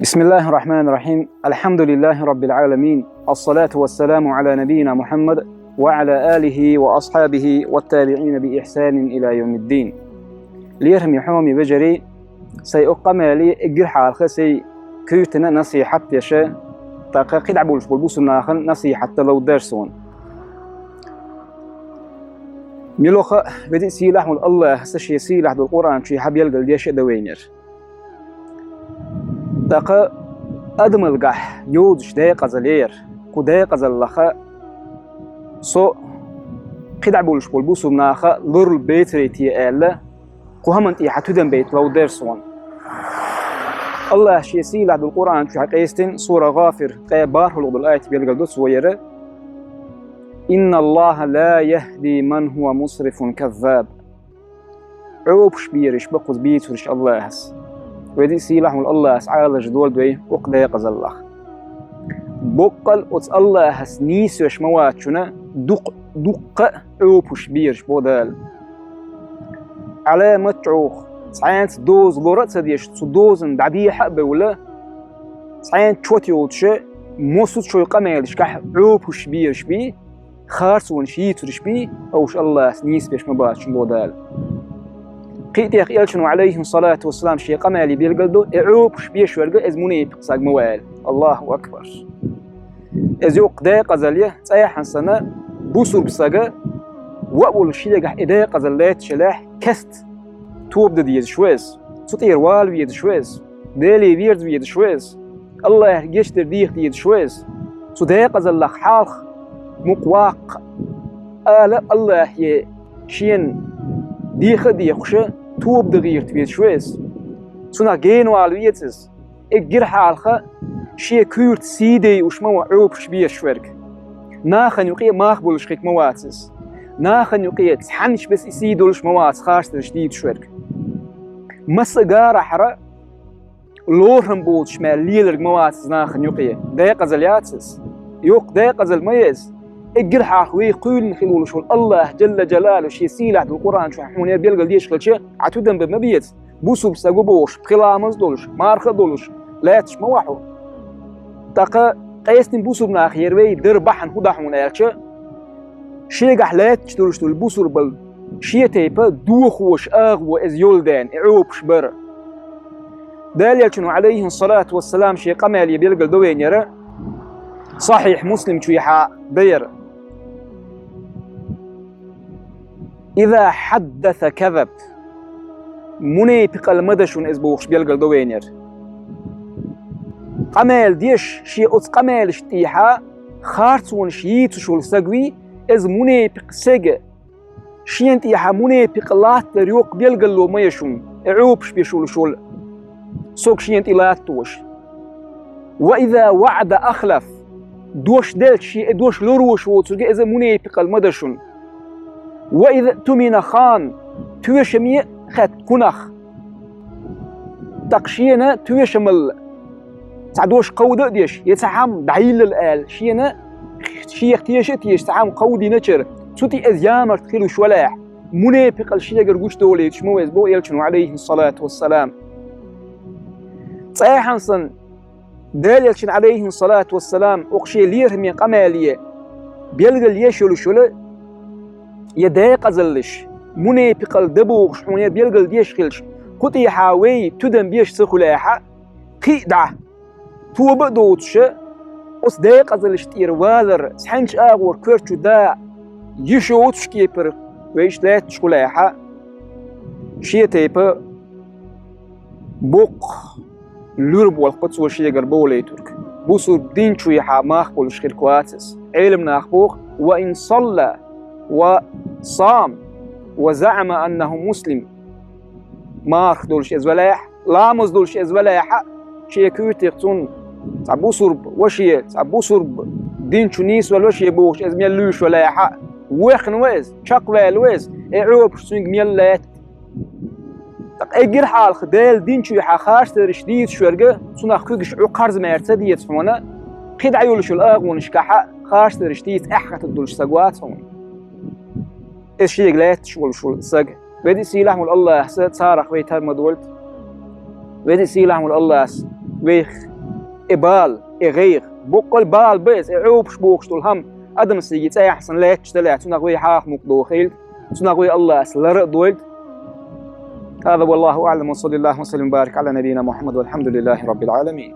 بسم الله الرحمن الرحيم. الحمد لله رب العالمين، الصلاة والسلام على نبينا محمد وعلى آله وأصحابه والتابعين بإحسان إلى يوم الدين. ليرهم يحومي بجري سيقام لي إجرح الخسي كيوتنا نصيحة يشاء تقاقد عبولش بالبوس الناخن نصيحة لو درسون ملوخ بدي سيلاح من الله سشي سيلاح بالقرآن شي حبيل قل ديش دوينير تقا أدم القح يودش دايق زلير كدايق زلخا سو قدع بولش بالبوس الناخن لور البيت ريتي آلا كوهمنت يحتدن بيت لو درسون الله شي سيلاح بالقرآن شي حقيستن سورة غافر قيبار هلوض الآية بيلقى دوس ويرى إن الله لا يهدي من هو مسرف كذاب عوبش بيرش بقوز بيتورش الله هس ودي سيلاح من الله اسعال جدول دوي وقدا يقزلخ بقل أتس الله هس نيسوش مواتشنا دق عوبش بيرش بودال على متعوخ سعينت دوز لورت سديش دوزن دعدي حق ولا سعينت شوتي وتشي موسوت شوي قميلش كح عوبش بيرش بي خارسون شيترش بي أوش الله نيس بيش مباشر بودال قيت يا أخي عليه الصلاة والسلام شيء قمالي بيلقلدو عوبش بيش ورقة إزموني بقصاق موال الله أكبر إزيوق دايق أزاليه تأيحن سنة بوسر بساقة وأول شيء قح إدايق أزالات شلاح كست توب ديز شويز تطير وال بيد شويز دالي بيرد بيد شويز الله يشتر ديخ بيد شويز تدايق أزالخ حالخ مقواق آلا الله يشين ديخ ديخشة توب دغير تبيد شويز سونا جين والويتس اجر حالخة شي كورت سيدي وشمو عوبش بيه شورك ناخن يقيا ماخبولش خيك مواتس ناخن يقيا تحنش بس يسيدولش مواتس خارج تشديد شورك مسقارة حرا لورهم بود شمال ليلر مواتس ناخن يقيا دايق زلياتس يوق دايق زل ميز اجرح ويقول نخلول شو الله جل جلاله شي سيلاح بالقرآن شو حموني بيلقى ديش كل شيء عتودن بمبيت بوسو بساقو بوش بخلامز دولش مارخ دولش لا تش مواحو تاقا قيستن بوسو بناخير وي دربحن هو داحون ايرشا شي قح لا تش دولش دول بوسو بل شي تيبا دوخوش اغو از يولدان اعوبش بر دال يلشنو عليه الصلاة والسلام شي قمالي بيلقى دوين يرى صحيح مسلم شويحا بير إذا حدث كذب مني بقل مدشون إزبوخش بيلقل دوينير قمال ديش شي أتس قمال شتيحا خارتون شييتو شول ساقوي إز مني بقسيق شين تيحا مني بقلات ريوق بيلقل لو ميشون عوبش بيشول شول سوق شين تيلات توش وإذا وعد أخلف دوش دلت شي دوش لروش وتسوق إذا مني بقل مدشون وإذا تمين خان توشمي خات كنخ تقشينا توشمل تعدوش قودة ديش يتحام دعيل الآل شينا شيخ تيش تعام قودي نشر سوتي أزيامر تخيلو شولاح مني بقل شيء قرقوش دولي تشمو يزبو يلشنو عليه الصلاة والسلام صحيحا صن دال يلشن عليه الصلاة والسلام أقشي ليرهم قمالية بيلقى ليشولو شولا يدايق زلش مني بقل دبوغ شحوني بيلقل ديش خلش قطي حاوي تدن بيش سخلاحة قيدع تو بدوتش أس دايق زلش تير والر سحنش آغور كرتو دا يشوتش كيبر ويش لا تشخلاحة شي تيبا بوق لورب والقدس والشي قربولي ترك بوسو بدين شويحة ماخبول شخير كواتس علم ناخبوغ وإن صلى وصام وزعم أنه مسلم مارخ دولش إزولاح لامز دولش إزولاح شيء كوتيقتون تعبو صرب وشيء تعبو صرب دين شنيس والوشي بوش إزميل لوش ولاح ويخن ويز شقلا الويز إعوب سنج ميلات اجر حال خدال دين شو يحاخاش ترشديد شورجة صنع خيقش عقارز مرتديت فمنا خد عيولش الأغون شكحة خاش ترشديد أحقت الدولش سقوات هم الشيء لا شغل سق بدي سيلاح من الله صارخ ويتر مدولت بدي سيلاح من الله ويخ إبال إغير بقول بال بس عوبش بوكش الهم أدم سيجي تاي أحسن لا تشتلع تنقوي حاخ مقدوخيل تنقوي الله سلر دولت. هذا والله أعلم، وصلى الله وسلم وبارك على نبينا محمد والحمد لله رب العالمين.